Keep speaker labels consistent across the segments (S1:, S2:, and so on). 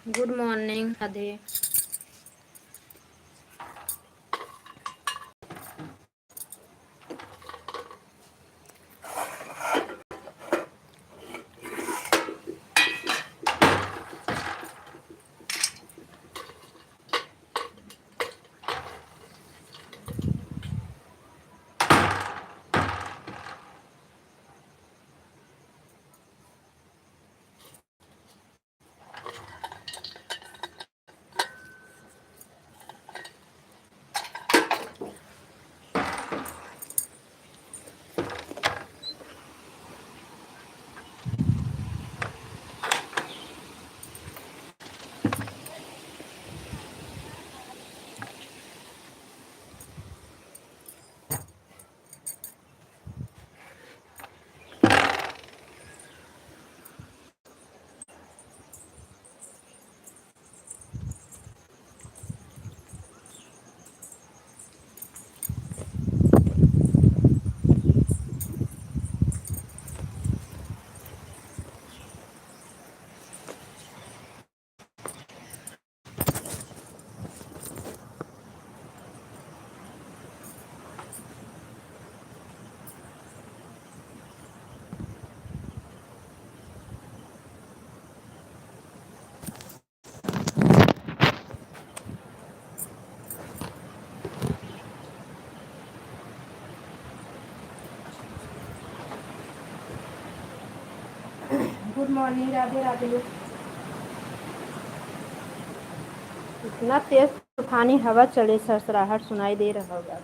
S1: Good morning Radhe. Good morning Radhe Radhe. इतना तेज तूफानी हवा चले, सरसराहट सुनाई दे रहा होगा।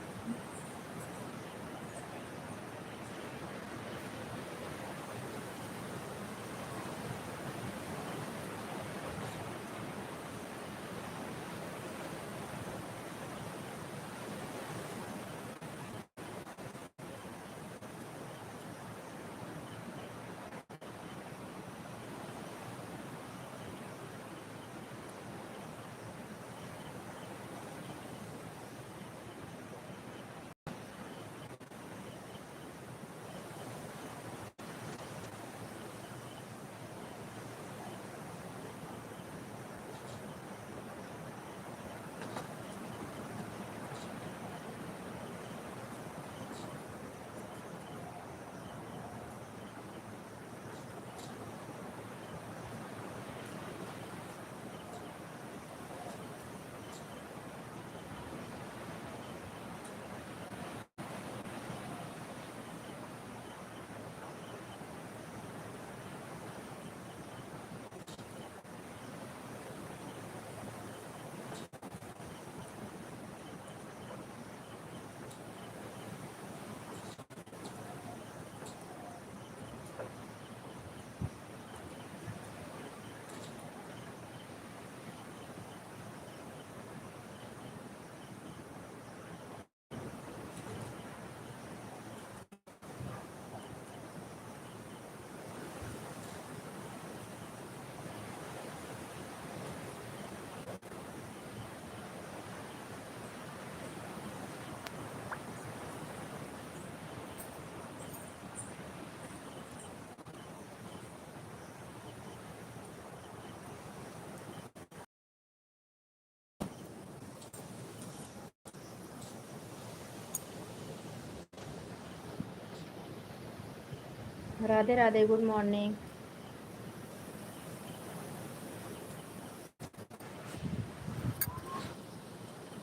S1: Radhe Radhe, good morning.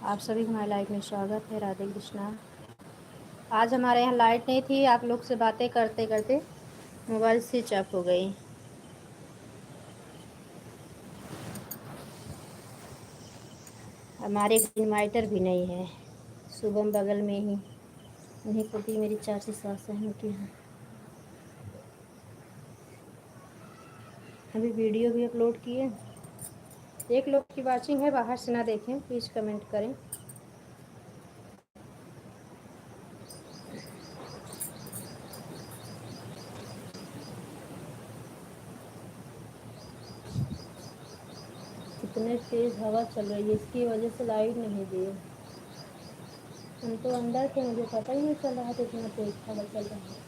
S1: आप सभी को हमारे लाइफ में स्वागत है। राधे कृष्णा। आज हमारे यहाँ लाइट नहीं थी, आप लोग से बातें करते करते मोबाइल स्विच ऑफ हो गई। हमारे इन्वर्टर भी नहीं है। शुभम बगल में ही, उन्हीं को भी मेरी चाची सास है उनके यहाँ। अभी वीडियो भी अपलोड किए। एक लोग की वाचिंग है, बाहर से ना देखें प्लीज़, कमेंट करें। इतने तेज़ हवा चल रही है, इसकी वजह से लाइट नहीं दी। हम तो अंदर थे, मुझे पता ही नहीं चल रहा था इतना तेज़ हवा चल रहा है।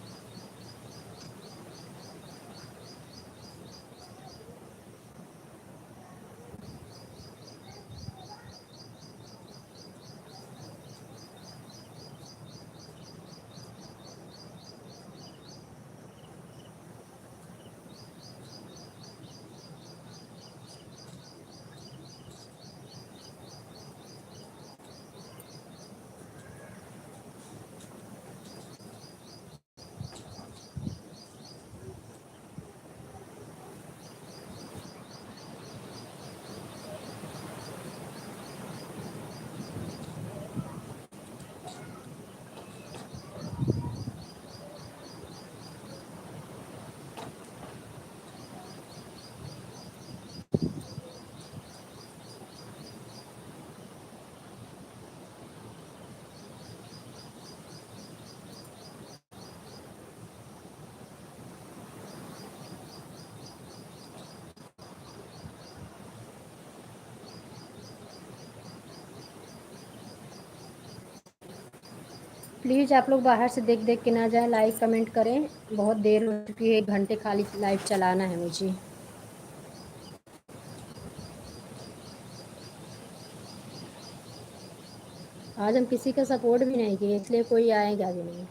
S1: प्लीज़ आप लोग बाहर से देख देख के ना जाए, लाइक कमेंट करें। बहुत देर हो चुकी है, 1 घंटे खाली लाइव चलाना है मुझे। आज हम किसी का सपोर्ट भी नहीं किए, इसलिए कोई आएगा भी नहीं।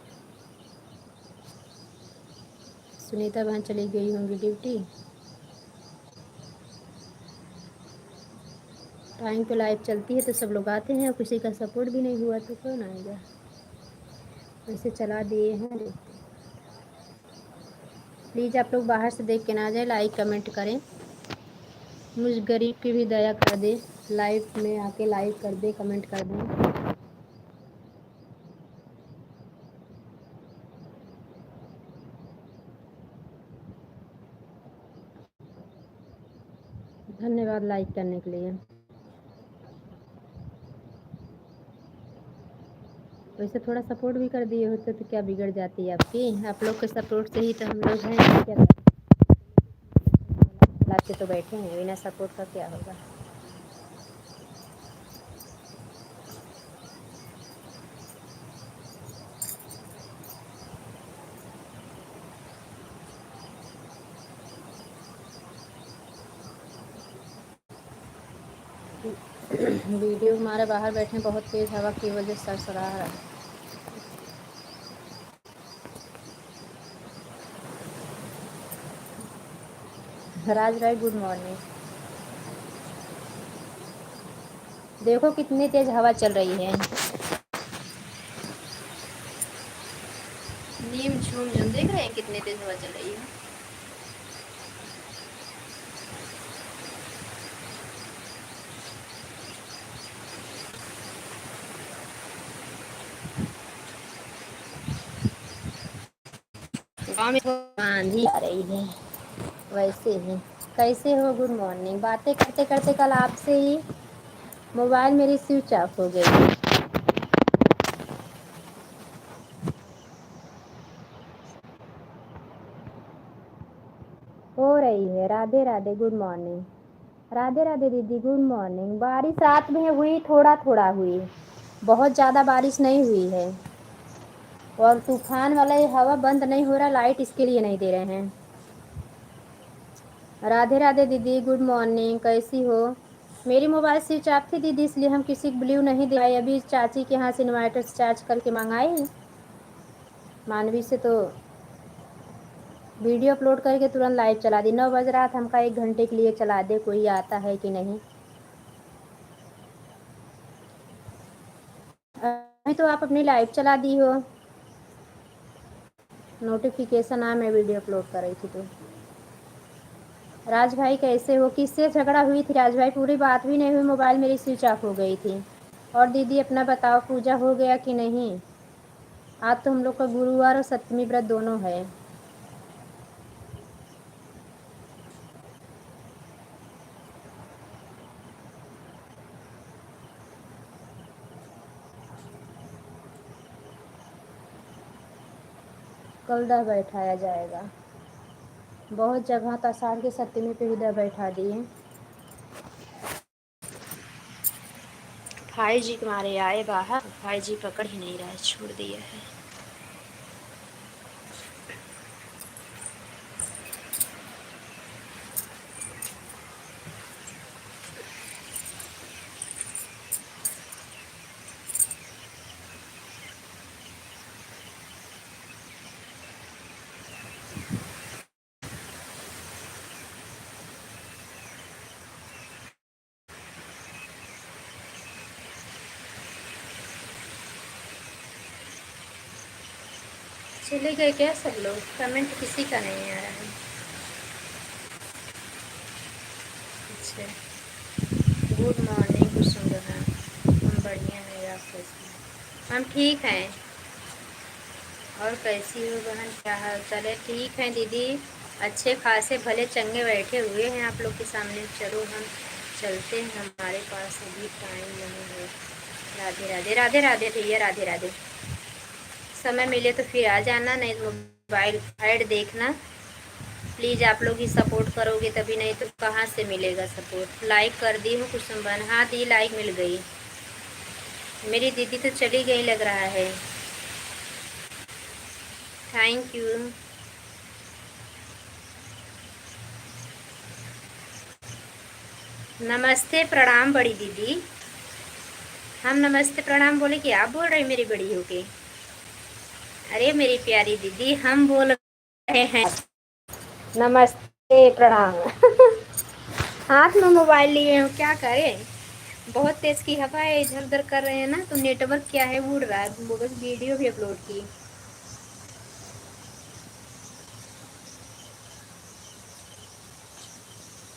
S1: सुनीता बहन चली गई होंगी ड्यूटी। टाइम पे लाइव चलती है तो सब लोग आते हैं, और किसी का सपोर्ट भी नहीं हुआ तो कौन आएगा। वैसे चला दिए हैं, देखते। प्लीज़ आप लोग बाहर से देख के ना जाए, लाइक कमेंट करें। मुझ गरीब की भी दया कर दे, लाइव में आके लाइक कर दे, कमेंट कर दें। धन्यवाद लाइक करने के लिए। वैसे थोड़ा सपोर्ट भी कर दिए होते तो क्या बिगड़ जाती है आपकी। आप लोग के सपोर्ट से ही तो हम लोग हैं, क्या चलाते तो बैठे हैं, बिना सपोर्ट का क्या होगा। वीडियो हमारे बाहर बैठे, बहुत तेज़ हवा की वजह से सरसरा रहा है। राज भाई गुड मॉर्निंग। देखो कितनी तेज हवा चल रही है। नीम झूम झूम देख रहे हैं कितनी तेज हवा चल रही है। गाँव में आंधी आ रही है। वैसे ही कैसे हो, गुड मॉर्निंग। बातें करते करते कल आपसे ही मोबाइल मेरी स्विच ऑफ हो गई। हो रही है। Radhe Radhe good morning. राधे राधे दीदी गुड मॉर्निंग। बारिश रात में हुई, थोड़ा थोड़ा हुई, बहुत ज़्यादा बारिश नहीं हुई है। और तूफान वाला ये हवा बंद नहीं हो रहा, लाइट इसके लिए नहीं दे रहे हैं। राधे राधे दीदी गुड मॉर्निंग, कैसी हो। मेरी मोबाइल स्विच ऑफ थी दीदी, इसलिए हम किसी को ब्लू नहीं दे पाए। अभी चाची के यहाँ से इन्वर्टर से चार्ज करके मंगाई मानवी से, तो वीडियो अपलोड करके तुरंत लाइव चला दी। 9 बज रहा था, हमका 1 घंटे के लिए चला दे, कोई आता है कि नहीं। अभी तो आप अपनी लाइव चला दी हो, नोटिफिकेशन आया, मैं वीडियो अपलोड कर रही थी तो। राज भाई कैसे हो। किससे झगड़ा हुई थी राज भाई, पूरी बात भी नहीं हुई, मोबाइल मेरी स्विच ऑफ हो गई थी। और दीदी अपना बताओ, पूजा हो गया कि नहीं। आज तो हम लोग का गुरुवार और सप्तमी व्रत दोनों है। कल दह बैठाया जाएगा, बहुत जगह तो आषाढ़ के सप्तमी पे भी दह बैठा दिए। भाई जी तुम्हारे आए बाहर, भाई जी पकड़ ही नहीं रहा, छोड़ दिया है। चले गए क्या सब लोग, कमेंट किसी का नहीं आ रहा है। अच्छा, गुड मॉर्निंग कुसुम, हम बढ़िया हैं, आप कैसे हैं। हम ठीक हैं। और कैसी हो बहन, क्या हाल चाल है। ठीक है दीदी, अच्छे खासे भले चंगे बैठे हुए हैं आप लोग के सामने। चलो हम चलते हैं, हमारे पास अभी टाइम नहीं है। राधे राधे। राधे राधे भैया, राधे राधे। समय मिले तो फिर आ जाना, नहीं तो मोबाइल ऐड देखना। प्लीज़ आप लोग ही सपोर्ट करोगे तभी, नहीं तो कहाँ से मिलेगा सपोर्ट। लाइक कर दी हूँ कुसुम बहन, हाँ दी लाइक मिल गई। मेरी दीदी तो चली गई लग रहा है। Thank you. नमस्ते प्रणाम बड़ी दीदी। हम नमस्ते प्रणाम बोले कि आप बोल रहे मेरी बड़ी हो के? अरे मेरी प्यारी दीदी, हम बोल रहे हैं नमस्ते प्रणाम। हाथ में मोबाइल लिए हो, क्या करें? बहुत तेज की हवा है, इधर उधर कर रहे हैं ना, तो नेटवर्क क्या है उड़ रहा है। वो बस वीडियो भी अपलोड की।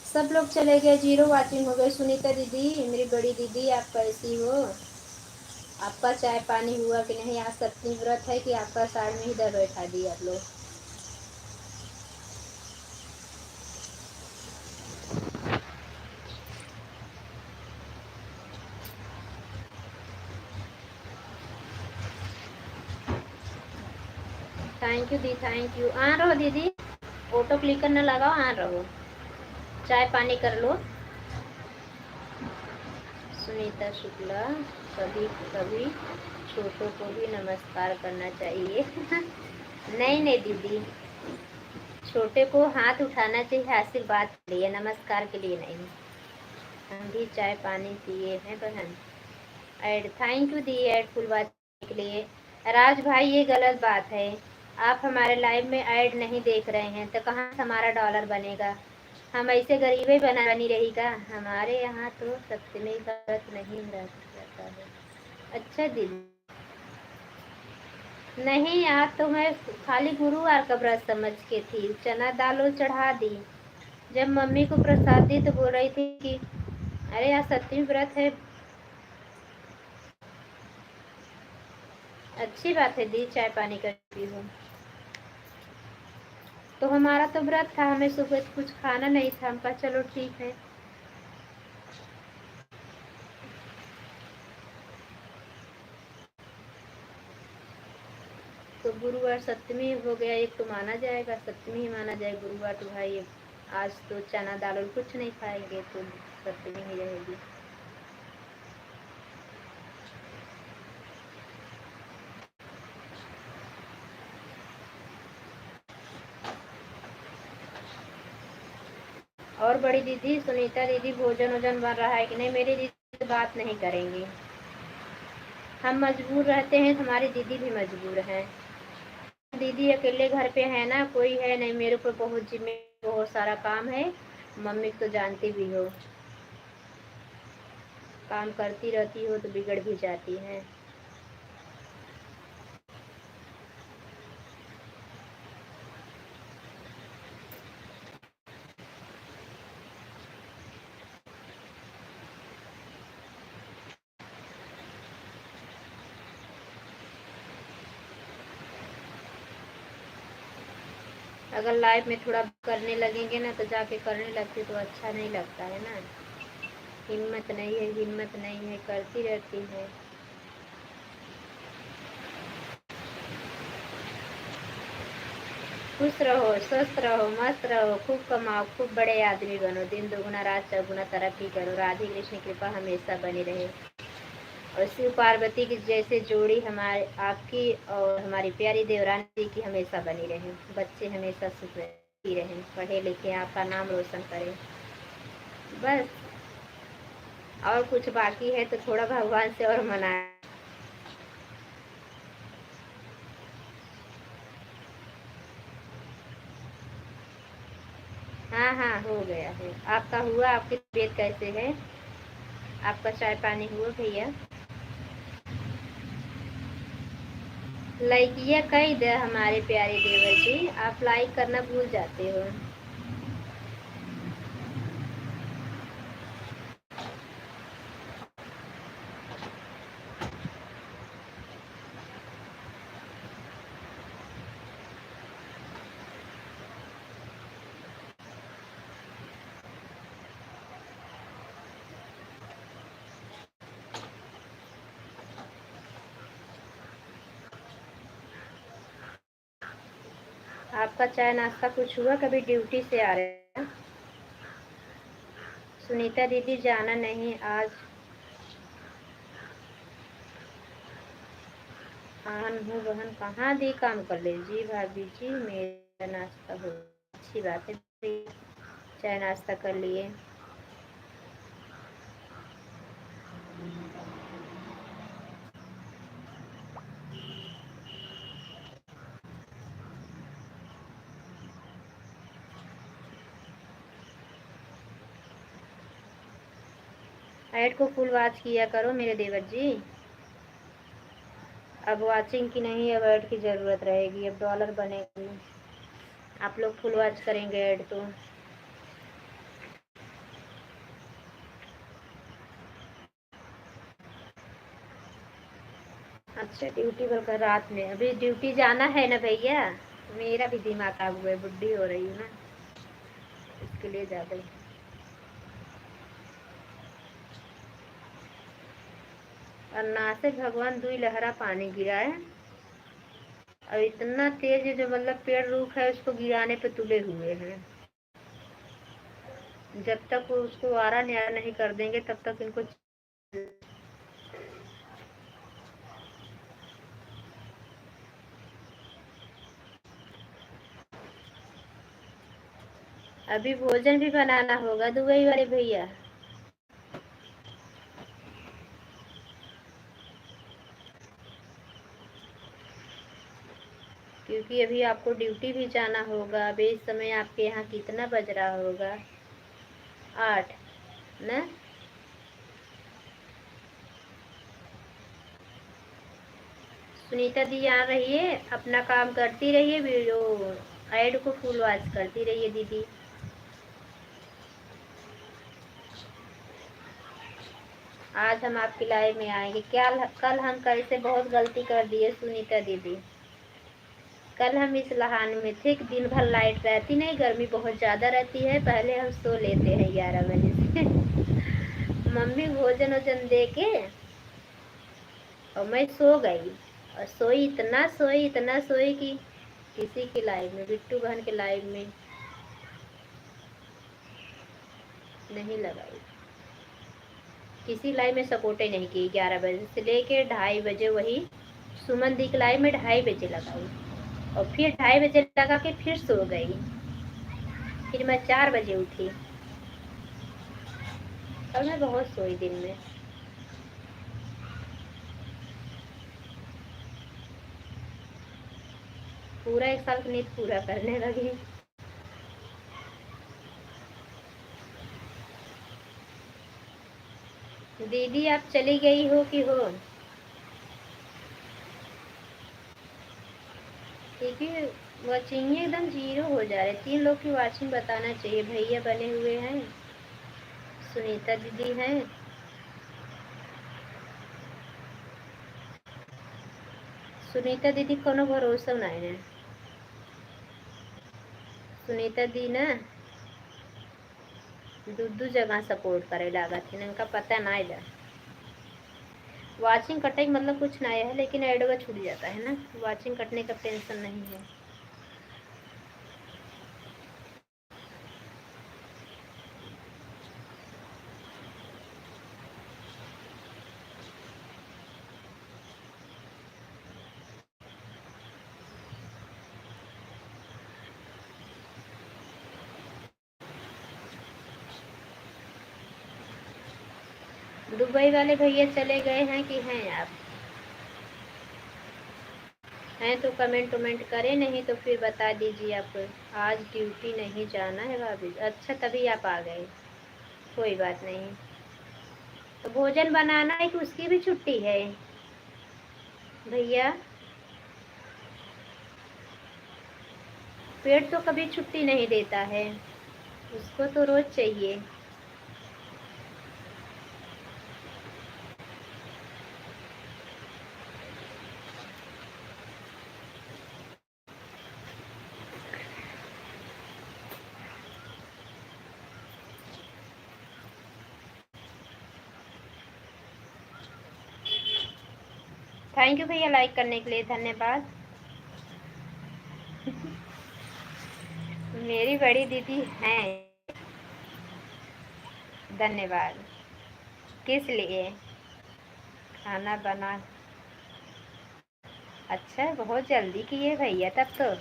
S1: सब लोग चले गए, जीरो वाचिंग हो गई। सुनीता दीदी, मेरी बड़ी दीदी, आप कैसी हो? आपका चाय पानी हुआ कि नहीं? आज सप्तमी व्रत है कि आपका साइड में ही इधर बैठा दिए आप लोग? थैंक यू दी, थैंक यू। आ रहो दीदी, ऑटो क्लिकर न लगाओ, आ रहो, चाय पानी कर लो। सुनीता शुक्ला, कभी कभी छोटों को भी नमस्कार करना चाहिए। नहीं नहीं दीदी, छोटे को हाथ उठाना चाहिए आशीर्वाद के लिए, नमस्कार के लिए नहीं। हम भी चाय पानी पिए हैं बहन। Add, thank you the add full बात के लिए। राज भाई, ये गलत बात है। आप हमारे लाइव में ऐड नहीं देख रहे हैं तो कहाँ से हमारा डॉलर बनेगा? हम ऐसे गरीबे बनी रहेगा? हमारे यहाँ तो सप्तमी का व्रत नहीं रहता है। अच्छा दीदी, नहीं यार, तो मैं खाली गुरुवार का व्रत समझ के थी, चना दाल चढ़ा दी। जब मम्मी को प्रसाद दी तो बोल रही थी कि अरे यार सप्तमी व्रत है। अच्छी बात है दी, चाय पानी करती हूँ। तो हमारा तो व्रत था, हमें सुबह कुछ खाना नहीं था। हम कहा चलो ठीक है। तो गुरुवार सप्तमी हो गया, एक तो माना जाएगा, सप्तमी ही माना जाए गुरुवार। तो भाई आज तो चना दाल और कुछ नहीं खाएंगे, तो सप्तमी ही रहेगी। और बड़ी दीदी सुनीता दीदी, भोजन वोजन बन रहा है कि नहीं? मेरी दीदी से बात नहीं करेंगी। हम मजबूर रहते हैं, तुम्हारी दीदी भी मजबूर है। दीदी अकेले घर पे है ना, कोई है नहीं। मेरे को बहुत जिम्मेदारी, बहुत सारा काम है। मम्मी तो जानती भी हो, काम करती रहती हो तो बिगड़ भी जाती है। अगर लाइफ में थोड़ा करने लगेंगे ना, तो जाके करने लगते तो अच्छा नहीं लगता है ना। हिम्मत नहीं है, हिम्मत नहीं है, करती रहती है। खुश रहो, स्वस्थ रहो, मस्त रहो, खूब कमाओ, खूब बड़े आदमी बनो, दिन दोगुना रात चौगुना तरक्की करो। राधे कृष्ण कृपा हमेशा बनी रहे। और शिव पार्वती की जैसे जोड़ी हमारे आपकी और हमारी प्यारी देवरानी जी की हमेशा बनी रहे। बच्चे हमेशा सुख रहें, पढ़े लिखे, आपका नाम रोशन करें। बस, और कुछ बाकी है तो थोड़ा भगवान से और मनाए। हाँ हाँ, हो गया है। आपका हुआ? आपकी तबीयत कैसे है? आपका चाय पानी हुआ भैया? लाइकिया कई दे हमारे प्यारे देवर जी, आप लाइक करना भूल जाते हो। आपका चाय नाश्ता कुछ हुआ? कभी ड्यूटी से आ रहे हैं? सुनीता दीदी जाना नहीं आज? आन हूँ बहन, कहाँ दी काम कर ले जी भाभी जी, मेरा नाश्ता हो, अच्छी बात है, चाय नाश्ता कर लिए। ऐड को फुल वॉच किया करो मेरे देवर जी। अब वॉचिंग की नहीं, अब ऐड की ज़रूरत रहेगी, अब डॉलर बनेगी, आप लोग फुल वॉच करेंगे ऐड तो। अच्छा ड्यूटी पर रात में, अभी ड्यूटी जाना है ना भैया, मेरा भी दिमाग खराब हुआ है, बुढ़ी हो रही हूँ ना, इसके लिए ज़्यादा ही। और ना से भगवान दुई लहरा पानी गिरा है, और इतना तेज है जो मतलब पेड़ रूख है उसको गिराने पे तुले हुए हैं। जब तक वो उसको आरा न्यारा नहीं कर देंगे तब तक इनको। अभी भोजन भी बनाना होगा दुबई वाले भैया। क्योंकि अभी आपको ड्यूटी भी जाना होगा। अभी इस समय आपके यहाँ कितना बज रहा होगा? 8 ना? सुनीता दी आ रही है, अपना काम करती रहिए, वीडियो ऐड को फुल वॉच करती रहिए दीदी। आज हम आपकी लाइव में आएंगे। क्या कल हम कैसे बहुत गलती कर दिए सुनीता दीदी। कल हम इस लहान में थे कि दिन भर लाइट रहती नहीं, गर्मी बहुत ज़्यादा रहती है, पहले हम सो लेते हैं 11 बजे से। मम्मी भोजन वोजन दे के और मैं सो गई, और सोई इतना सोई कि किसी की लाइव में, बिट्टू बहन के लाइव में नहीं लगाई, किसी लाइव में सपोर्ट ही नहीं की। 11 बजे से लेके 2:30 बजे वही सुमन दी की लाइव में 2:30 बजे लगाई, और फिर 2:30 बजे लगा के फिर सो गई, फिर मैं 4 बजे उठी। और मैं बहुत सोई दिन में। पूरा 1 साल की नींद पूरा करने लगी। दीदी आप चली गई हो कि हो? क्योंकि वॉचिंग एकदम जीरो हो जा रहे, 3 लोग की वॉचिंग बताना चाहिए। भैया बने हुए हैं, सुनीता दीदी हैं, सुनीता दीदी कोनो भरोसा नहीं है। सुनीता दी ना दू जगह सपोर्ट करे लागत है, इनका पता ना जा। वॉचिंग कटे मतलब कुछ ना है, लेकिन एडवा छूट जाता है ना, वॉचिंग कटने का टेंशन नहीं है। दुबई वाले भैया चले गए हैं कि हैं आप? हैं तो कमेंट वमेंट करें, नहीं तो फिर बता दीजिए आप। आज ड्यूटी नहीं जाना है भाभी। अच्छा तभी आप आ गए, कोई बात नहीं। तो भोजन बनाना है कि उसकी भी छुट्टी है भैया? पेट तो कभी छुट्टी नहीं देता है, उसको तो रोज चाहिए। थैंक यू भैया, लाइक करने के लिए धन्यवाद। मेरी बड़ी दीदी हैं, धन्यवाद। किस लिए? खाना बना अच्छा, बहुत जल्दी किए भैया तब तो।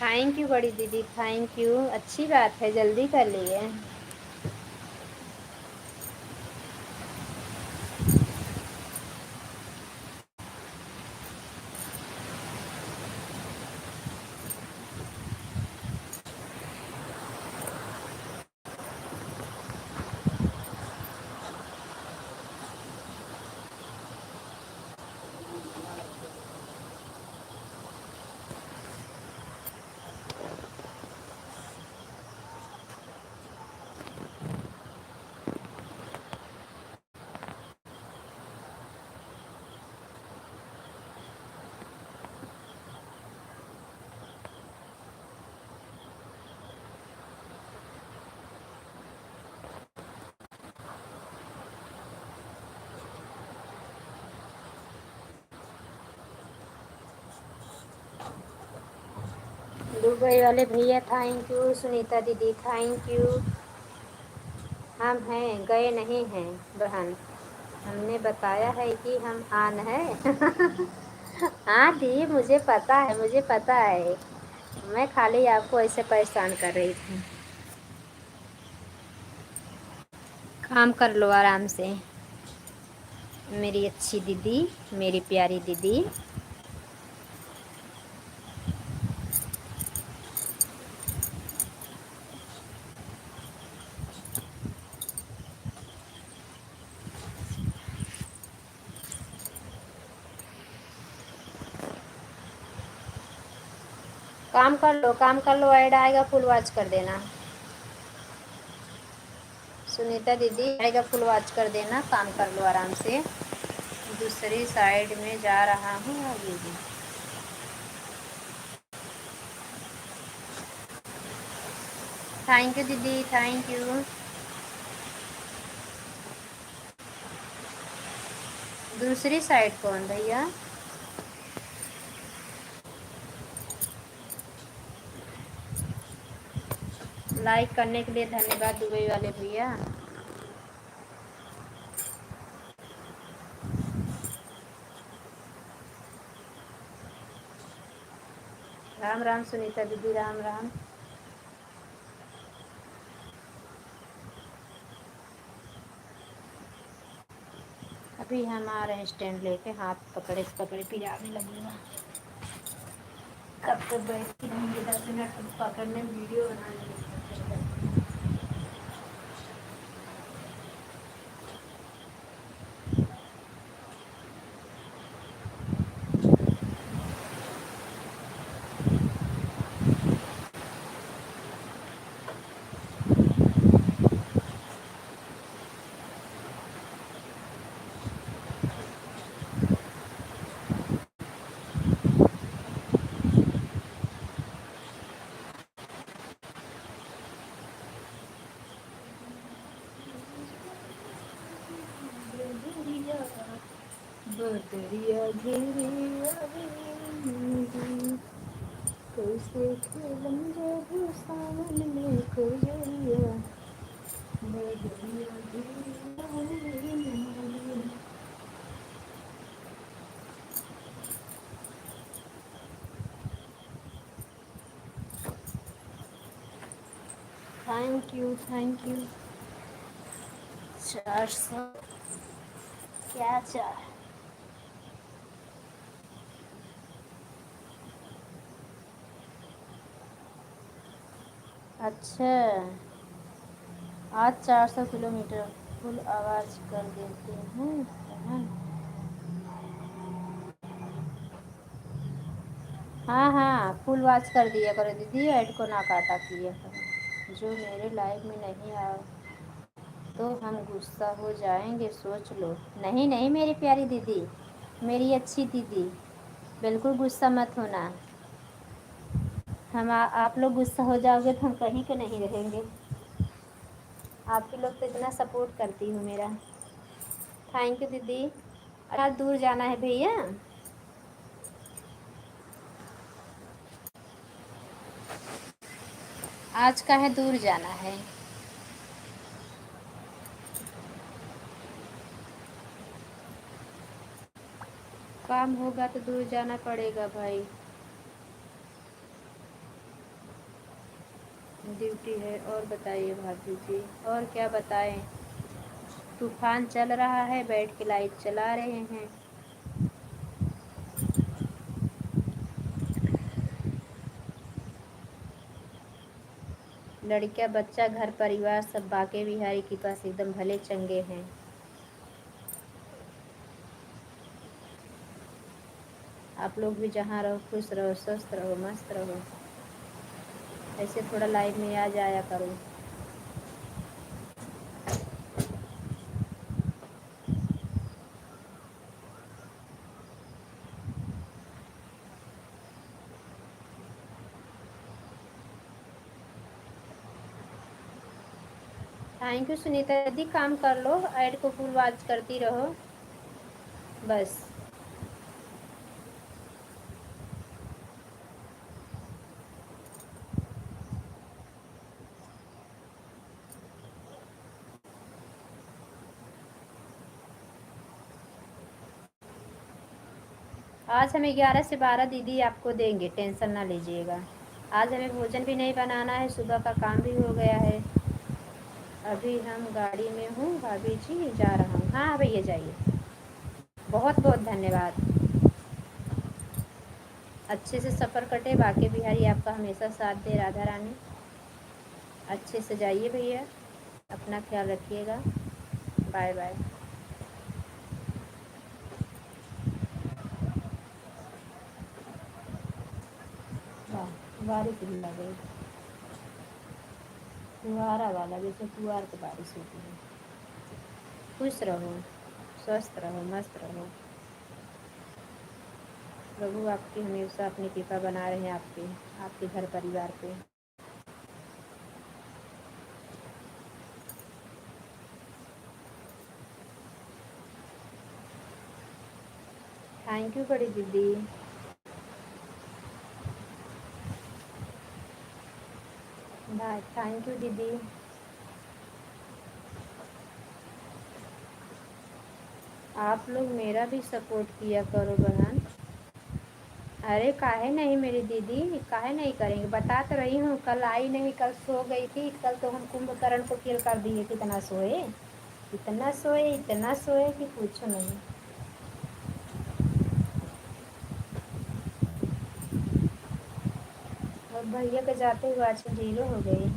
S1: थैंक यू बड़ी दीदी, थैंक यू, अच्छी बात है, जल्दी कर लिए। दुबई वाले भैया थैंक यू, सुनीता दीदी थैंक यू। हम हैं, गए नहीं हैं बहन, हमने बताया है कि हम आन है। हाँ दी, मुझे पता है, मुझे पता है, मैं खाली आपको ऐसे परेशान कर रही थी। काम कर लो आराम से मेरी अच्छी दीदी, मेरी प्यारी दीदी। काम कर लो, काम कर लो, ऐड आएगा फुल वॉच कर देना। सुनीता दीदी आएगा फुल वॉच कर देना, काम कर लो आराम से। दूसरी साइड में जा रहा हूँ अभी भी। थैंक यू दीदी, थैंक यू। दूसरी साइड कौन भैया? लाइक करने के लिए धन्यवाद दुबई वाले भैया। राम राम सुनीता दीदी, राम राम। अभी हम आ रहे हैं स्टैंड लेके, हाथ पकड़े पकड़े पिजाने लगूंगा। कब तक बैठती रहेंगे 10 मिनट पकड़ने, वीडियो बनाने। बदरिया घेरिया कैसे खेलन जब सावन में कजरिया बदरिया घेरिया। Thank you, thank you. 400 क्या चार? अच्छा, आज 400 किलोमीटर फुल आवाज़ कर देते हैं बहन। हाँ हाँ, फुल वॉच कर दिया करो दीदी, ऐड को ना काटा किया करो। जो मेरे लाइफ में नहीं आ तो हम गुस्सा हो जाएंगे, सोच लो। नहीं नहीं मेरी प्यारी दीदी, मेरी अच्छी दीदी, बिल्कुल गुस्सा मत होना। आप लोग गुस्सा हो जाओगे तो हम कहीं के नहीं रहेंगे। आपके लोग तो इतना सपोर्ट करती हूँ मेरा। थैंक यू दीदी। अच्छा, दूर जाना है भैया? आज का है दूर जाना है। काम होगा तो दूर जाना पड़ेगा भाई, ड्यूटी है। और बताइए भाभी जी, और क्या बताएं। तूफान चल रहा है, बैठ के लाइट चला रहे हैं। लड़कियां, बच्चा, घर परिवार सब बाके बिहारी के पास एकदम भले चंगे हैं। आप लोग भी जहाँ रहो खुश रहो, स्वस्थ रहो, मस्त रहो। ऐसे थोड़ा लाइव में आ जाया करो। थैंक यू सुनीता दीदी, काम कर लो, ऐड को फुल वॉच करती रहो बस। आज हमें 11 से 12 दीदी आपको देंगे, टेंशन ना लीजिएगा। आज हमें भोजन भी नहीं बनाना है, सुबह का काम भी हो गया है। अभी हम गाड़ी में हूँ भाभी जी, जा रहा हूँ। हाँ भैया जाइए, बहुत बहुत धन्यवाद। अच्छे से सफ़र कटे, बाके बिहारी आपका हमेशा साथ दे, राधा रानी। अच्छे से जाइए भैया, अपना ख्याल रखिएगा। Bye bye. वाह, बारिश भी लग गई, फुहारा वाला, जैसे फुहार की बारिश होती है। खुश रहो, स्वस्थ रहो, मस्त रहो। प्रभु आपकी हमेशा अपनी कृपा बना रहे हैं आपके आपके घर परिवार पे। थैंक यू बड़ी दीदी। बाय, थैंक यू दीदी। आप लोग मेरा भी सपोर्ट किया करो बहन। अरे काहे नहीं मेरी दीदी, काहे नहीं करेंगे, बता तो रही हूँ। कल आई नहीं, कल सो गई थी। कल तो हम कुंभकर्ण को खेल कर दिए, कितना सोए, इतना सोए, इतना सोए कि पूछो नहीं। और भैया के जाते हुए आज 0 हो गई।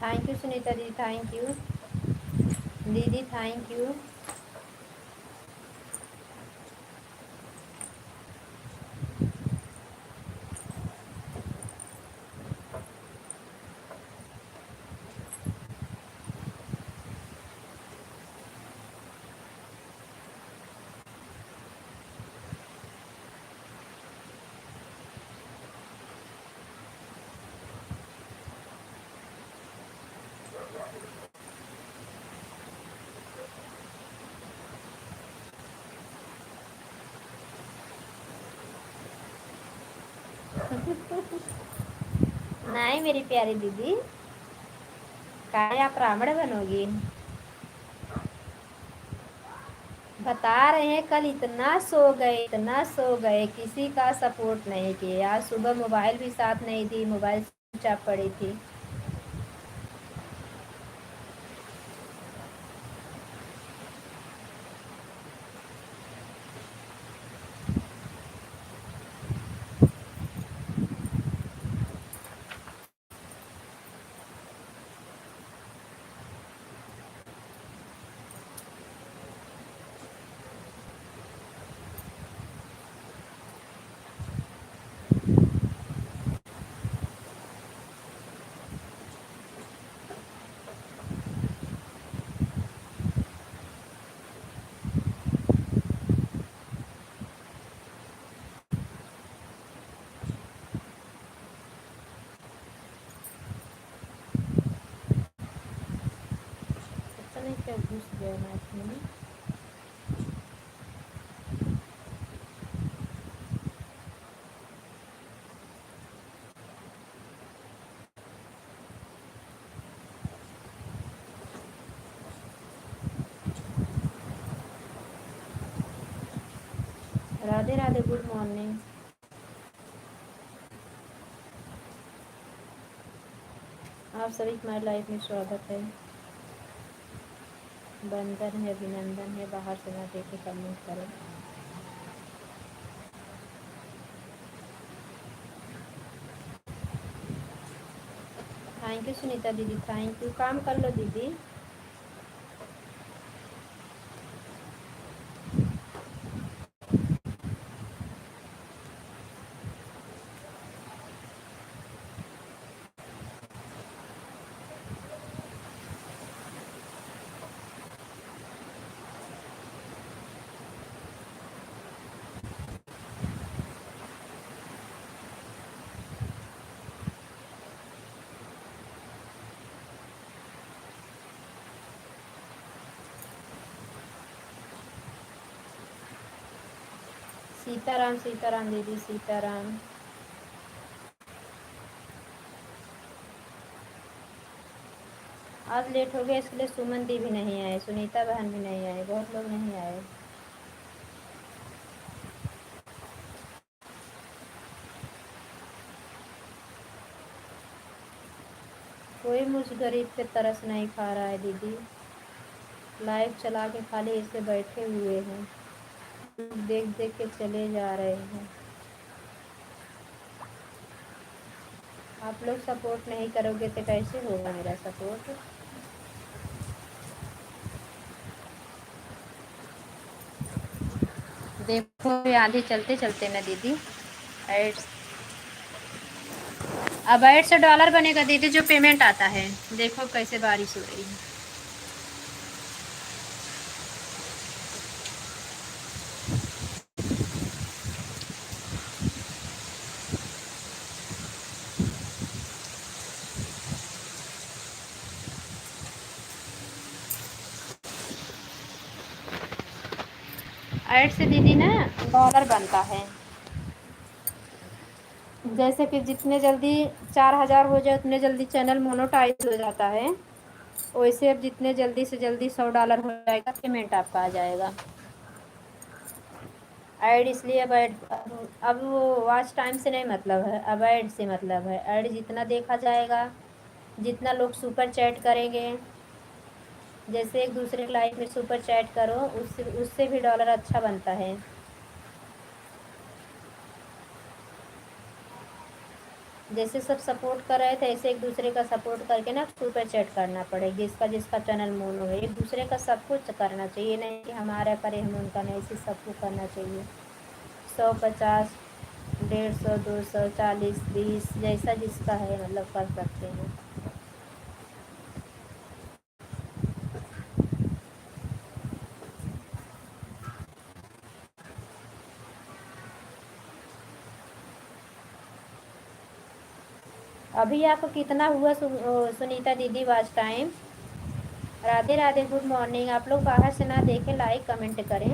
S1: थैंक यू सुनीता दीदी, थैंक यू दीदी, थैंक यू। नहीं मेरी प्यारी दीदी, काहे आप रावण बनोगी। बता रहे हैं कल इतना सो गए, इतना सो गए, किसी का सपोर्ट नहीं किए। आज सुबह मोबाइल भी साथ नहीं दी, मोबाइल चाप पड़ी थी। पता नहीं क्या घुस गया नाक में। Radhe Radhe, good morning. आप सभी हमारी लाइफ में स्वागत है। बंदन है, अभिनंदन है, बाहर से ना देखे कमेंट करें। थैंक यू सुनीता दीदी, थैंक यू। काम कर लो दीदी। सीताराम सीताराम दीदी, सीताराम। आज लेट हो गया इसलिए सुमन दी भी नहीं आए, सुनीता बहन भी नहीं आए, बहुत लोग नहीं आए। कोई मुझ गरीब पे तरस नहीं खा रहा है दीदी। लाइव चला के खाली ऐसे बैठे हुए हैं, देख देख के चले जा रहे हैं। आप लोग सपोर्ट नहीं करोगे तो कैसे होगा मेरा सपोर्ट। देखो आधी चलते चलते ना दीदी एड्स, अब ऐड से डॉलर बनेगा दीदी जो पेमेंट आता है। देखो कैसे बारिश हो रही है। ऐड से दीदी ना डॉलर बनता है। जैसे कि जितने जल्दी 4,000 हो जाए उतने जल्दी चैनल मोनेटाइज हो जाता है। वैसे अब जितने जल्दी से जल्दी $100 हो जाएगा पेमेंट आपका आ जाएगा। ऐड इसलिए अब वो वॉच टाइम से नहीं मतलब है, अब ऐड से मतलब है। ऐड जितना देखा जाएगा, जितना लोग सुपर चैट करेंगे, जैसे एक दूसरे लाइफ में सुपर चैट करो, उससे उससे भी डॉलर अच्छा बनता है। जैसे सब सपोर्ट कर रहे थे ऐसे एक दूसरे का सपोर्ट करके ना सुपर चैट करना पड़ेगा। जिसका जिसका चैनल मोनो है एक दूसरे का सब कुछ करना चाहिए, नहीं कि हमारा करे हम उनका नहीं, ऐसे सबको करना चाहिए। 100, 50, 150, 200, 40, 20 जैसा जिसका है मतलब कर सकते हैं। अभी आपको कितना हुआ सुनीता दीदी watch time. Radhe Radhe, good morning. आप लोग बाहर से ना देखें, लाइक कमेंट करें।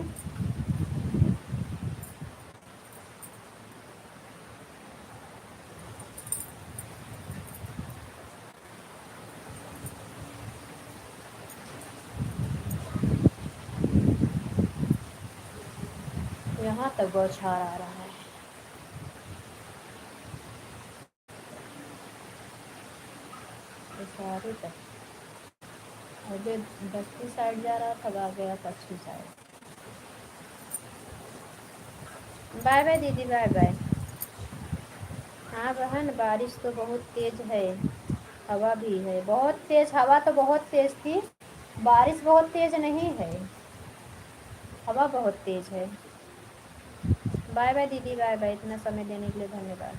S1: यहाँ तक बौछार आ रहा है। सारे तक, और जो दक्षिण साइड जा रहा था आ गया पश्चिम साइड। बाय बाय दीदी, बाय बाय। हाँ बहन, बारिश तो बहुत तेज है, हवा भी है बहुत तेज, हवा तो बहुत तेज थी, बारिश बहुत तेज नहीं है, हवा बहुत तेज है। बाय बाय दीदी, बाय बाय, इतना समय देने के लिए धन्यवाद।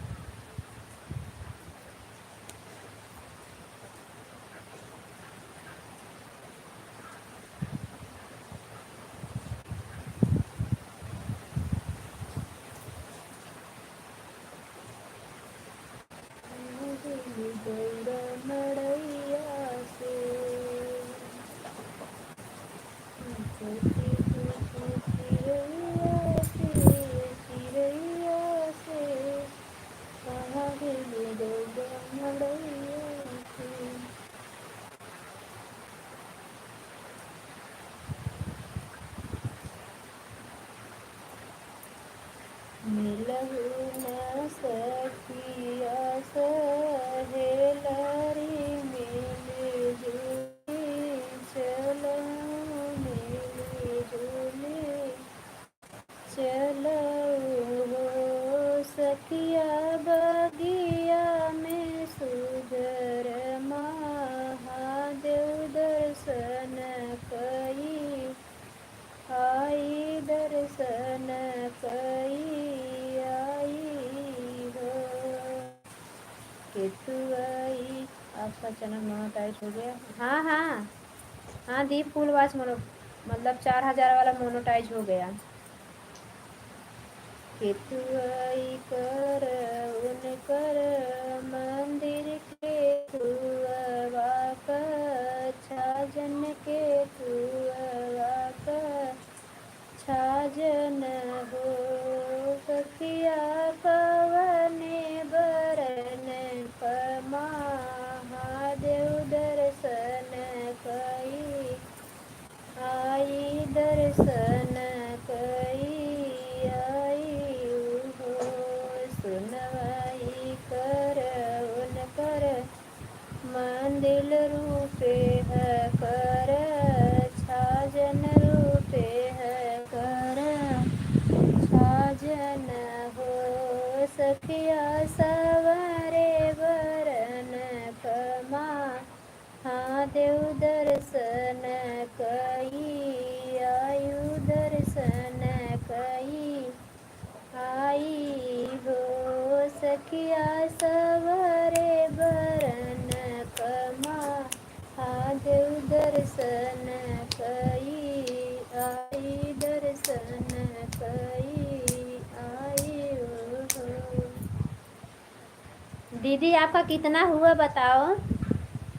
S1: मिलहु न सखिया सहेलरी, मिलजुली चलो, मिलजुली चलो हो सखिया, बगिया में सुधर महादेव दर्शन कई, आई दर्शन कई आई हो। केतुआई, आपका चैनल मोनोटाइज हो गया? हाँ हाँ हाँ, दीप फुल वॉच मोनो, मतलब 4000 वाला मोनोटाइज हो गया। केतुआई कर उनकर मंदिर के तुअवा का, छाजन के तुअवा का छाजन हो, सखिया पवने बरन महादेव दर्शन कई, आई दर्शन कई आई हो। सुनवाई कर उनकर मंदिर रूपे है कर, छाजन रूपे है कर छाजन हो, सखिया सवरे बरन कमा, हाँ देव दर्शन कई, आयु दर्शन कई आई हो, सखिया सवरे बरन कमा, हाँ देव दर्शन कई, आई दर्शन कई आई हो। दीदी आपका कितना हुआ बताओ?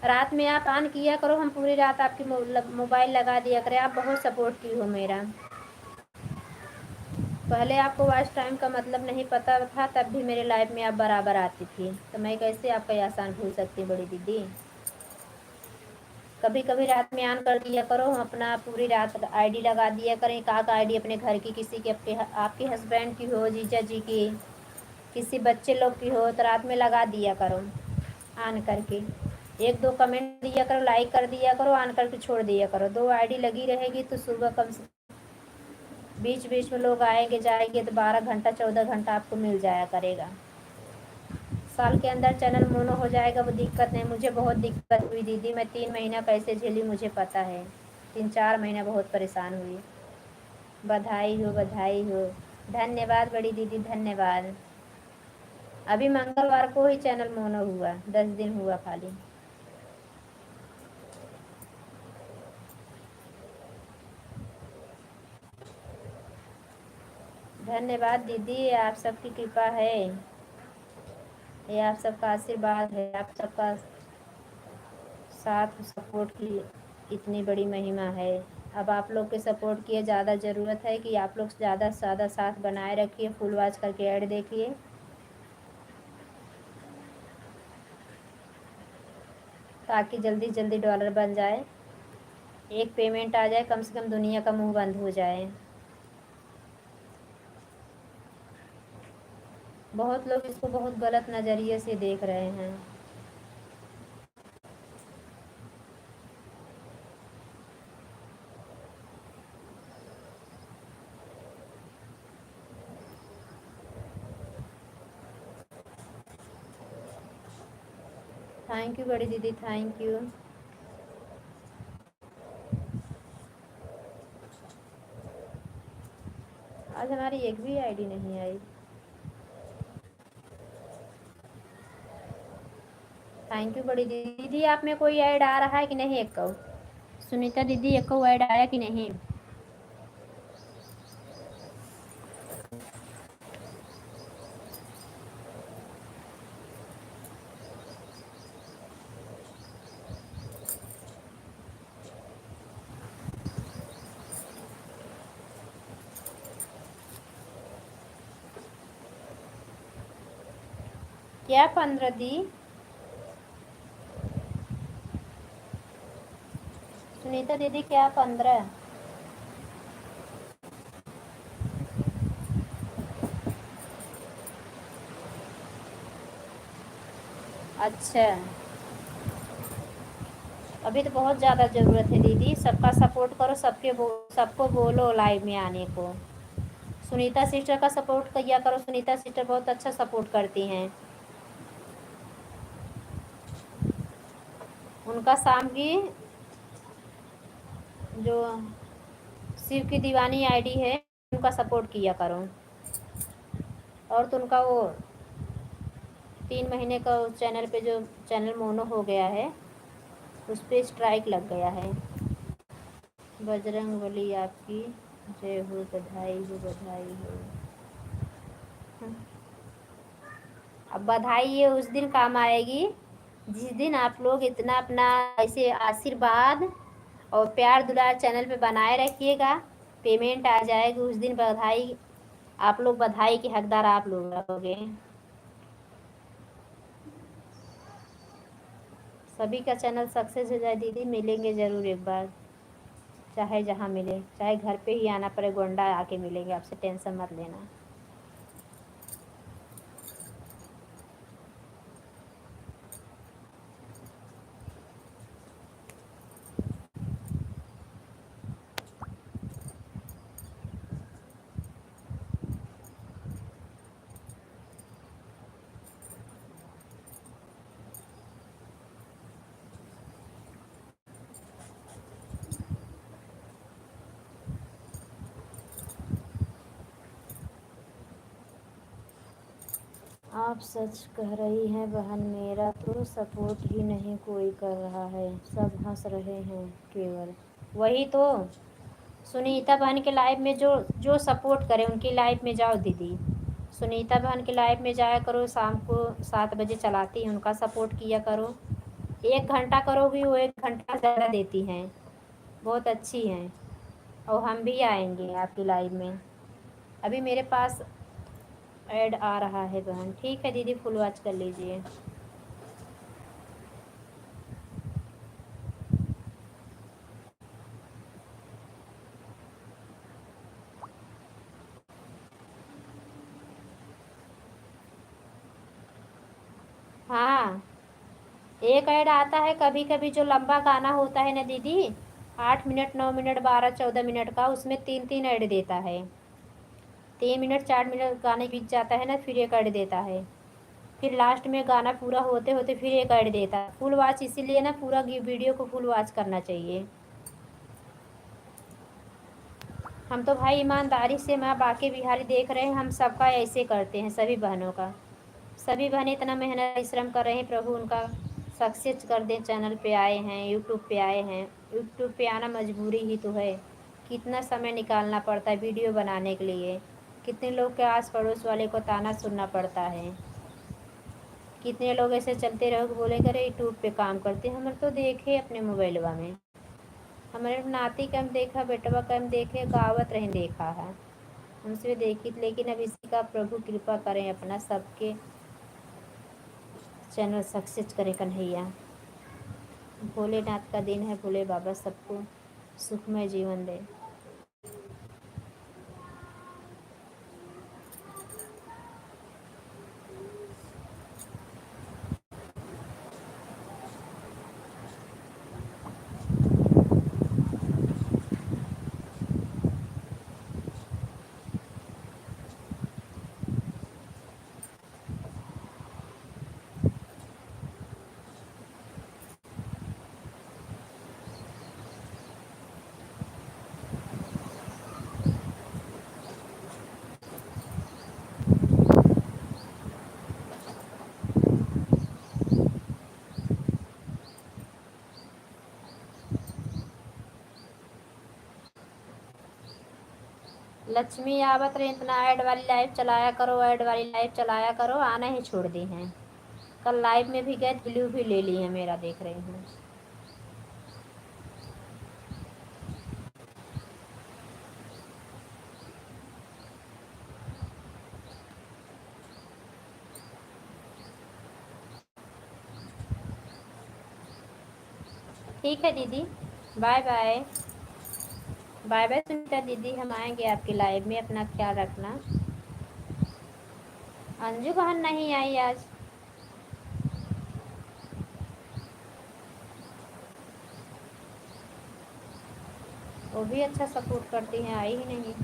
S1: रात में आप ऑन किया करो, हम पूरी रात आपकी मोबाइल लगा दिया करें, आप बहुत सपोर्ट की हो मेरा। पहले आपको वॉच टाइम का मतलब नहीं पता था, तब भी मेरे लाइफ में आप बराबर आती थी, तो मैं कैसे आपका एहसान भूल सकती बड़ी दीदी। कभी कभी रात में ऑन कर दिया करो, हम अपना पूरी रात आईडी लगा दिया करें, का आईडी अपने घर की, किसी की, आपके हस्बैंड की हो, जीजा जी की, किसी बच्चे लोग की हो, तो रात में लगा दिया करो ऑन करके, 1-2 कमेंट दिया करो, लाइक कर दिया करो, ऑन करके छोड़ दिया करो, 2 आईडी लगी रहेगी तो सुबह कम से, बीच बीच में लोग आएंगे जाएंगे तो 12 घंटा 14 घंटा आपको मिल जाया करेगा। साल के अंदर चैनल मोनो हो जाएगा, वो दिक्कत नहीं, मुझे बहुत दिक्कत हुई दीदी, मैं 3 महीना कैसे झेली मुझे पता है, 3-4 महीना बहुत परेशान हुई। बधाई हो, बधाई हो, धन्यवाद बड़ी दीदी, धन्यवाद। अभी मंगलवार को ही चैनल मोनो हुआ, 10 दिन हुआ खाली। धन्यवाद दीदी, आप सबकी कृपा है, ये आप सबका आशीर्वाद है, आप सबका साथ सपोर्ट की इतनी बड़ी महिमा है। अब आप लोग के सपोर्ट की ज़्यादा ज़रूरत है कि आप लोग ज़्यादा से ज़्यादा साथ बनाए रखिए, फुल वॉच करके ऐड देखिए, ताकि जल्दी जल्दी डॉलर बन जाए, एक पेमेंट आ जाए, कम से कम दुनिया का मुंह बंद हो जाए। बहुत लोग इसको बहुत गलत नज़रिए से देख रहे हैं। थैंक यू बड़ी दीदी, थैंक यू। आज हमारी एक भी आईडी नहीं आई। थैंक यू बड़ी दीदी। दीदी आप में कोई ऐड आ रहा है कि नहीं? एक को सुनीता दीदी, एक को ऐड आया कि नहीं? क्या 15 दी? सुनीता दीदी क्या 15? अच्छा, अभी तो बहुत ज़्यादा ज़रूरत है दीदी, सबका सपोर्ट करो, सबको बोलो लाइव में आने को। सुनीता सिस्टर का सपोर्ट किया करो, सुनीता सिस्टर बहुत अच्छा सपोर्ट करती हैं। उनका शाम की जो शिव की दीवानी आईडी है उनका सपोर्ट किया करो। और तो उनका वो 3 महीने का चैनल पे जो चैनल मोनो हो गया है उस पर स्ट्राइक लग गया है। बजरंग बली आपकी जय हो, बधाई हो, बधाई हो। अब बधाई ये उस दिन काम आएगी जिस दिन आप लोग इतना अपना ऐसे आशीर्वाद और प्यार दुलार चैनल पे बनाए रखिएगा, पेमेंट आ जाएगी उस दिन बधाई, आप लोग बधाई के हकदार आप लोग रहोगे। सभी का चैनल सक्सेस हो जाए दीदी, मिलेंगे ज़रूर एक बार, चाहे जहाँ मिले, चाहे घर पे ही आना पड़े, गोंडा आके मिलेंगे आपसे, टेंशन मत लेना। आप सच कह रही हैं बहन, मेरा तो सपोर्ट ही नहीं कोई कर रहा है, सब हंस रहे हैं केवल। वही तो, सुनीता बहन के लाइव में जो जो सपोर्ट करे उनकी लाइव में जाओ दीदी। सुनीता बहन के लाइव में जाया करो, शाम को 7 बजे चलाती हैं, उनका सपोर्ट किया करो। 1 घंटा करोगी वो 1 घंटा ज़्यादा देती हैं, बहुत अच्छी हैं। और हम भी आएंगे आपकी लाइव में। अभी मेरे पास ऐड आ रहा है बहन, ठीक है दीदी, फुल वॉच कर लीजिए। हाँ, एक ऐड आता है कभी कभी जो लंबा गाना होता है ना दीदी, 8 मिनट 9 मिनट 12 14 मिनट का, उसमें 3 3 ऐड देता है। 3 मिनट 4 मिनट गाने बीत जाता है ना, फिर एक ऐड देता है। फिर लास्ट में गाना पूरा होते होते फिर एक ऐड देता है। फुल वॉच इसीलिए ना, पूरा वीडियो को फुल वॉच करना चाहिए। हम तो भाई ईमानदारी से माँ बाकी बिहारी देख रहे हैं, हम सबका ऐसे करते हैं, सभी बहनों का। सभी बहनें इतना मेहनत परिश्रम कर रहे हैं, प्रभु उनका सक्सेस कर दें। चैनल पे आए हैं, यूट्यूब पे आए हैं, यूट्यूब पे आना मजबूरी ही तो है। कितना समय निकालना पड़ता है वीडियो बनाने के लिए, कितने लोग के आस पड़ोस वाले को ताना सुनना पड़ता है। कितने लोग ऐसे चलते रहो कि बोलेंगे अरे यूट्यूब पे काम करते हैं। हमारे तो देखे अपने मोबाइलवा में, हमारे नाती का हम देखा, बेटवा का हम देखे, गावत रहे देखा है हमसे देखी। लेकिन अब इसी का प्रभु कृपा करें, अपना सबके चैनल सक्सेस करें कन्हैया। भोलेनाथ का दिन है, भोले बाबा सबको सुखमय जीवन दे। लक्ष्मी आवत रही, इतना ऐड वाली लाइव चलाया करो, ऐड वाली लाइव चलाया करो, आना ही छोड़ दी हैं। कल लाइव में भी गए, ब्लू भी ले ली है मेरा, देख रही हूँ। ठीक है दीदी, bye bye. Bye bye Sunita दीदी, हम आएंगे आपकी लाइव में, अपना ख्याल रखना। अंजू बहन नहीं आई आज। वो भी अच्छा सपोर्ट करती हैं, आई ही नहीं।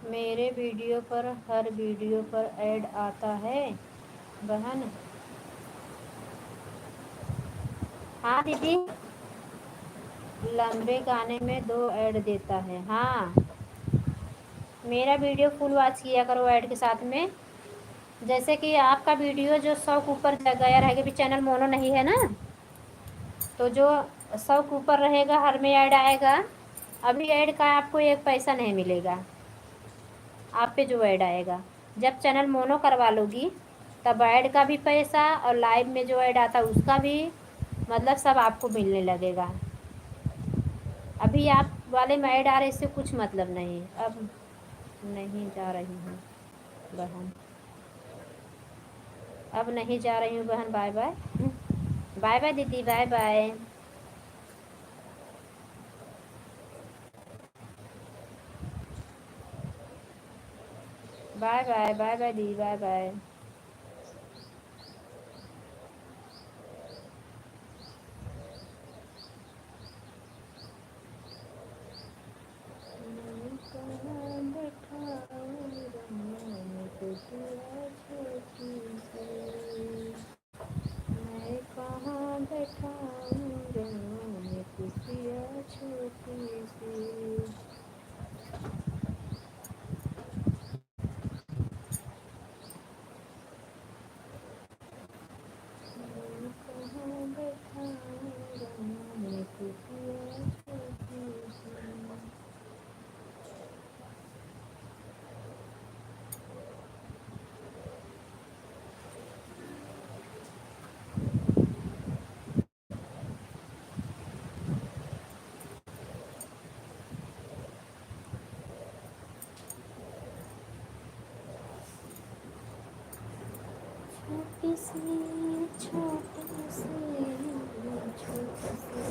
S1: मेरे वीडियो पर हर वीडियो पर ऐड आता है बहन। हाँ दीदी, लंबे गाने में 2 ऐड देता है। हाँ, मेरा वीडियो फुल वॉच किया करो ऐड के साथ में। जैसे कि आपका वीडियो जो 100 के ऊपर गया रहेगा, भी चैनल मोनो नहीं है ना, तो जो 100 के ऊपर रहेगा हर में ऐड आएगा। अभी ऐड का आपको 1 पैसा नहीं मिलेगा, आप पे जो ऐड आएगा। जब चैनल मोनो करवा लोगी तब ऐड का भी पैसा और लाइव में जो ऐड आता है उसका भी, मतलब सब आपको मिलने लगेगा। अभी आप वाले में ऐड आ रहे, इससे कुछ मतलब नहीं। अब नहीं जा रही हूँ बहन, अब नहीं जा रही हूँ बहन, बाय बाय। बाय बाय दीदी, bye bye. Bye bye, bye bye दीदी, बाय बाय। मैं कहाँ बैठाऊँ मैं कुटिया छोटी सी। छोटी सी छोटी सी छोटी सी।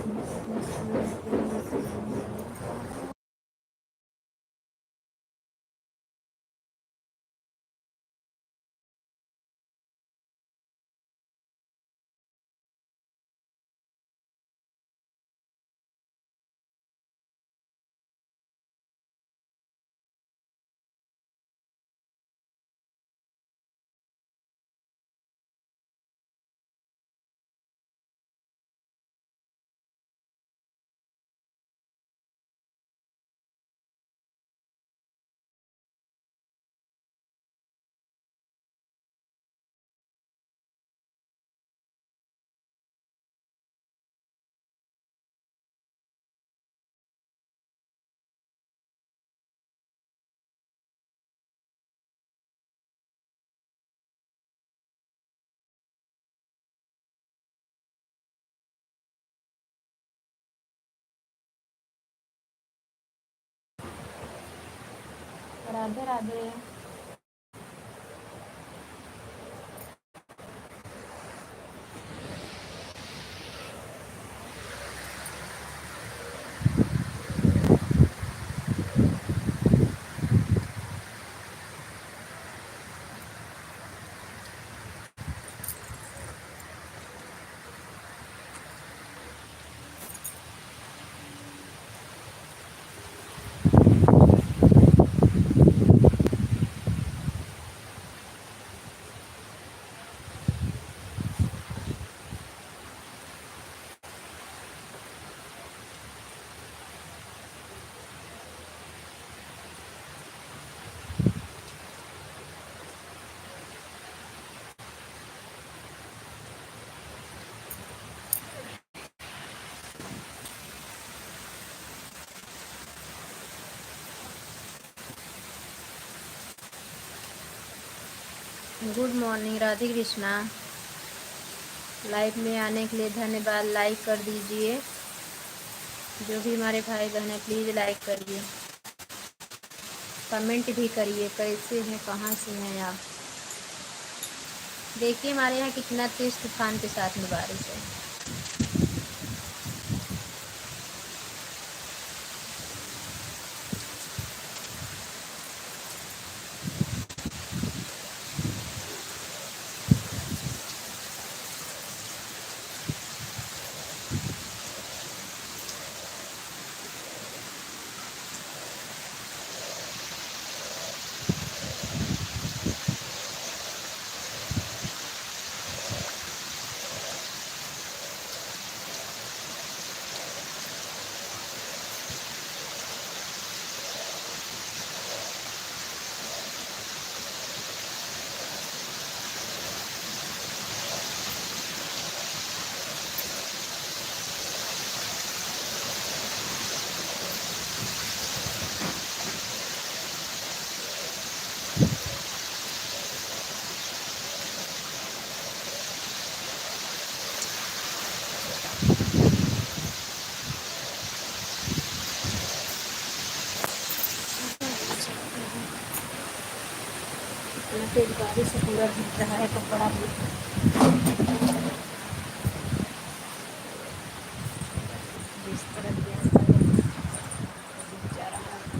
S1: Radhe Radhe. Good morning, Radhe Krishna. Live में आने के लिए धन्यवाद। लाइक कर दीजिए, जो भी हमारे भाई बहन है प्लीज़ लाइक करिए, कमेंट भी करिए कैसे हैं, कहाँ से हैं आप। देखिए हमारे यहाँ कितना तेज़ तूफान के साथ में बारिश है। तेज बारिश से पूरा भीग रहा है कपड़ा भी। जिस तरह जा रहा है,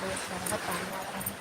S1: बहुत सारा पानी आ रहा है।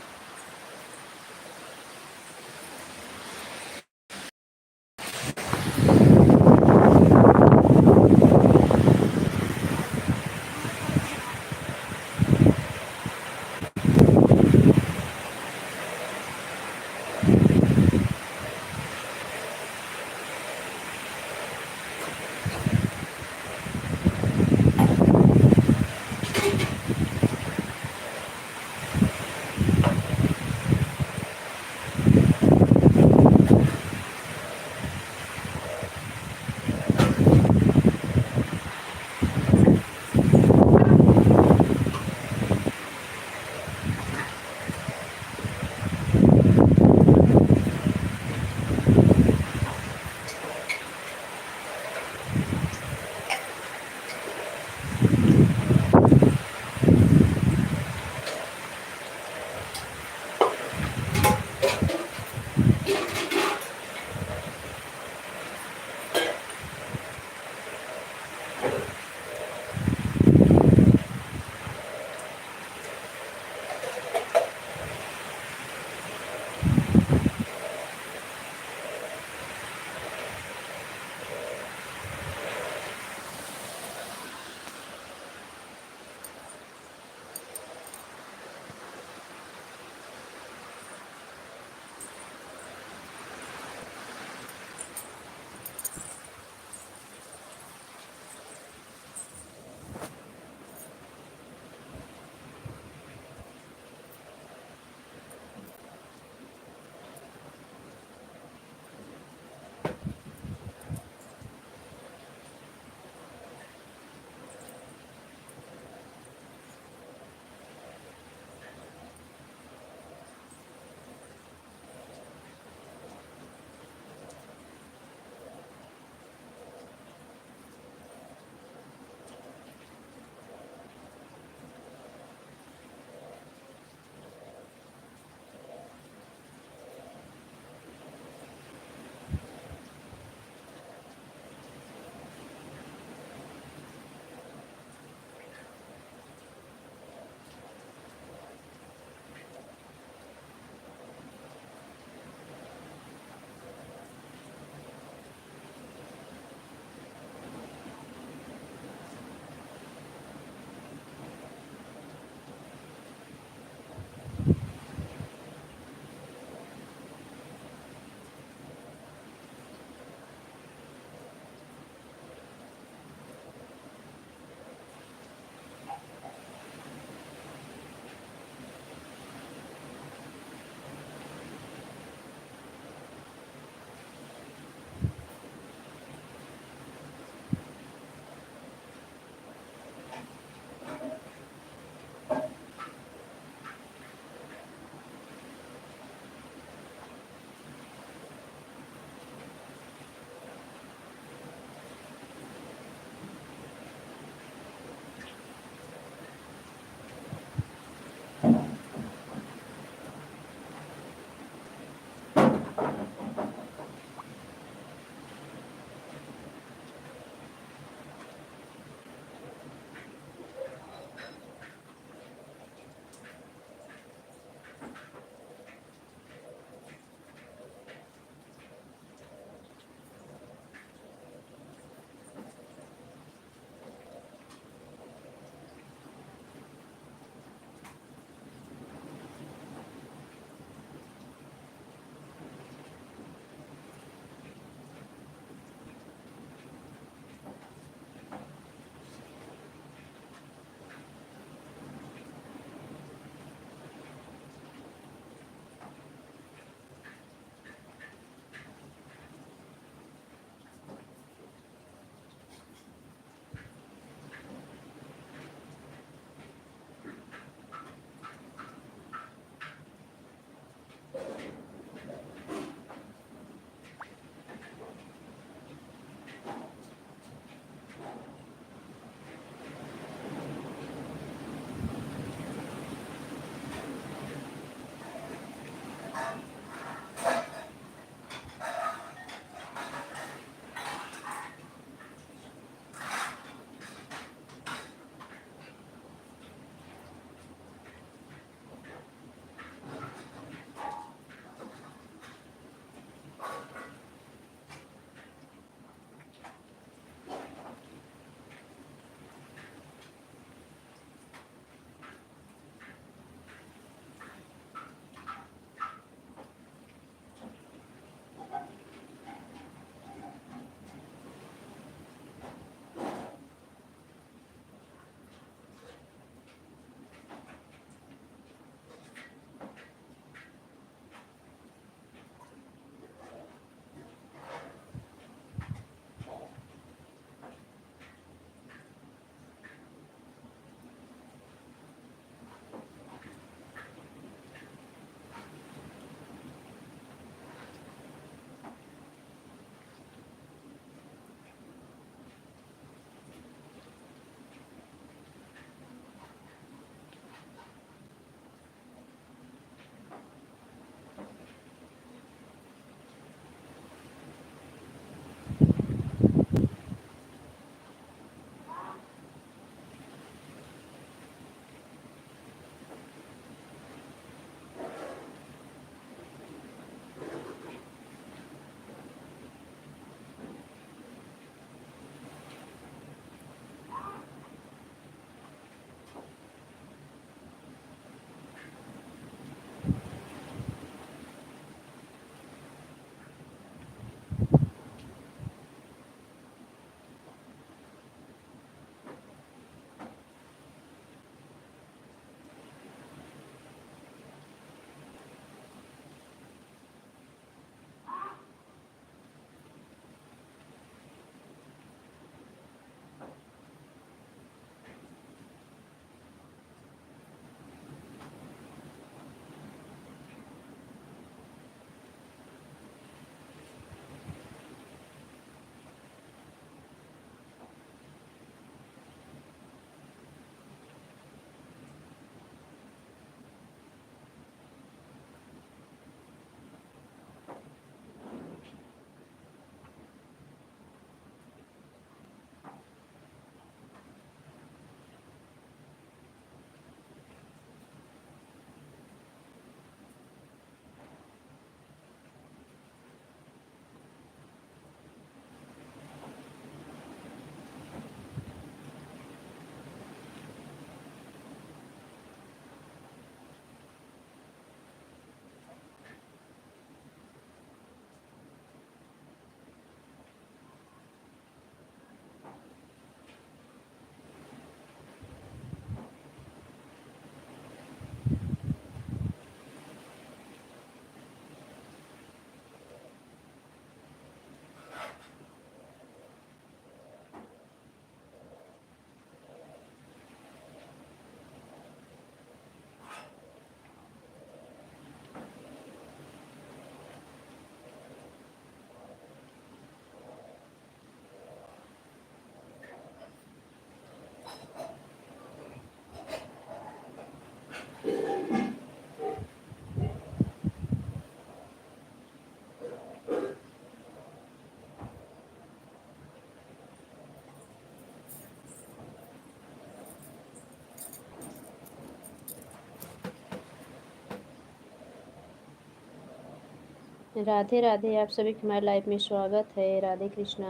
S1: राधे राधे, आप सभी के हमारे लाइफ में स्वागत है। राधे कृष्णा।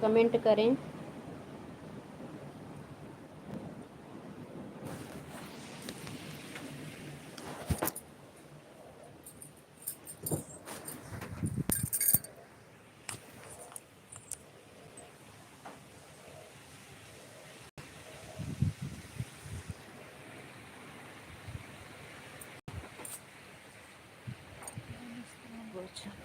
S1: कमेंट करें। अच्छा